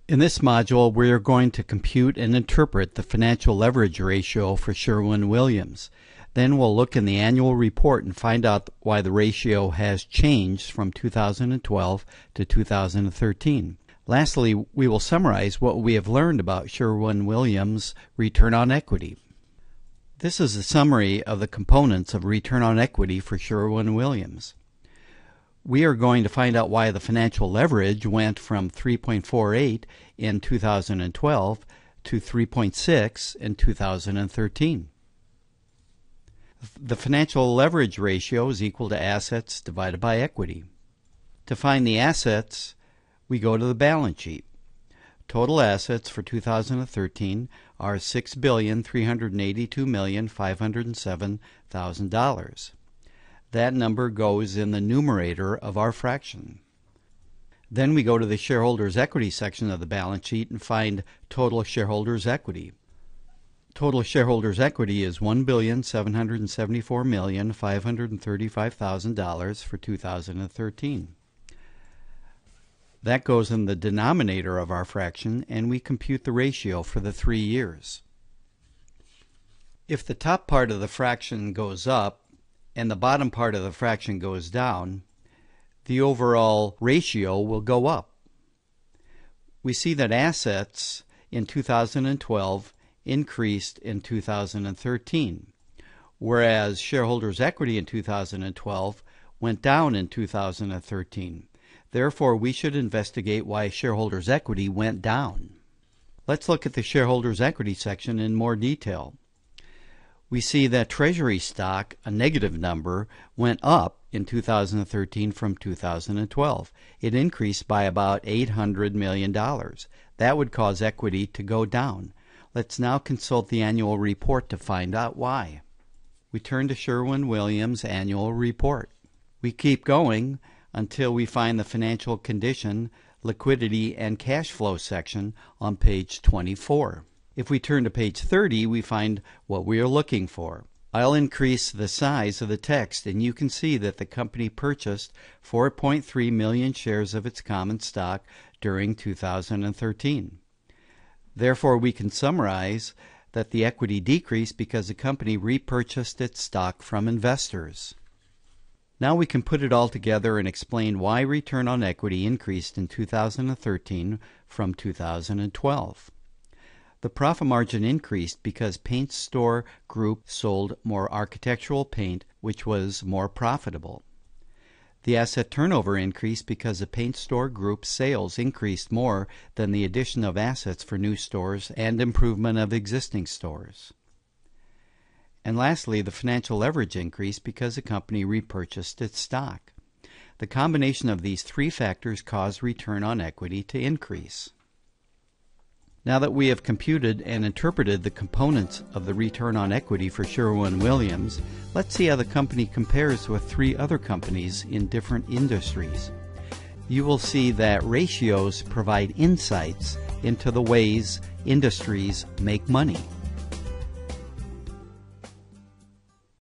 In this module, we are going to compute and interpret the financial leverage ratio for Sherwin-Williams. Then we'll look in the annual report and find out why the ratio has changed from 2012 to 2013. Lastly, we will summarize what we have learned about Sherwin-Williams' return on equity. This is a summary of the components of return on equity for Sherwin-Williams. We are going to find out why the financial leverage went from 3.48 in 2012 to 3.6 in 2013. The financial leverage ratio is equal to assets divided by equity. To find the assets, we go to the balance sheet. Total assets for 2013 are $6,382,507,000. That number goes in the numerator of our fraction. Then we go to the shareholders' equity section of the balance sheet and find total shareholders' equity. Total shareholders' equity is $1,774,535,000 for 2013. That goes in the denominator of our fraction, and we compute the ratio for the 3 years. If the top part of the fraction goes up and the bottom part of the fraction goes down, the overall ratio will go up. We see that assets in 2012 increased in 2013, whereas shareholders' equity in 2012 went down in 2013. Therefore, we should investigate why shareholders' equity went down. Let's look at the shareholders' equity section in more detail. We see that treasury stock, a negative number, went up in 2013 from 2012. It increased by about $800 million. That would cause equity to go down. Let's now consult the annual report to find out why. We turn to Sherwin-Williams' annual report. We keep going until we find the financial condition, liquidity, and cash flow section on page 24. If we turn to page 30, we find what we are looking for. I'll increase the size of the text, and you can see that the company purchased 4.3 million shares of its common stock during 2013. Therefore, we can summarize that the equity decreased because the company repurchased its stock from investors. Now we can put it all together and explain why return on equity increased in 2013 from 2012. The profit margin increased because Paint Store Group sold more architectural paint, which was more profitable. The asset turnover increased because the Paint Store Group's sales increased more than the addition of assets for new stores and improvement of existing stores. And lastly, the financial leverage increased because the company repurchased its stock. The combination of these three factors caused return on equity to increase. Now that we have computed and interpreted the components of the return on equity for Sherwin-Williams, let's see how the company compares with 3 other companies in different industries. You will see that ratios provide insights into the ways industries make money.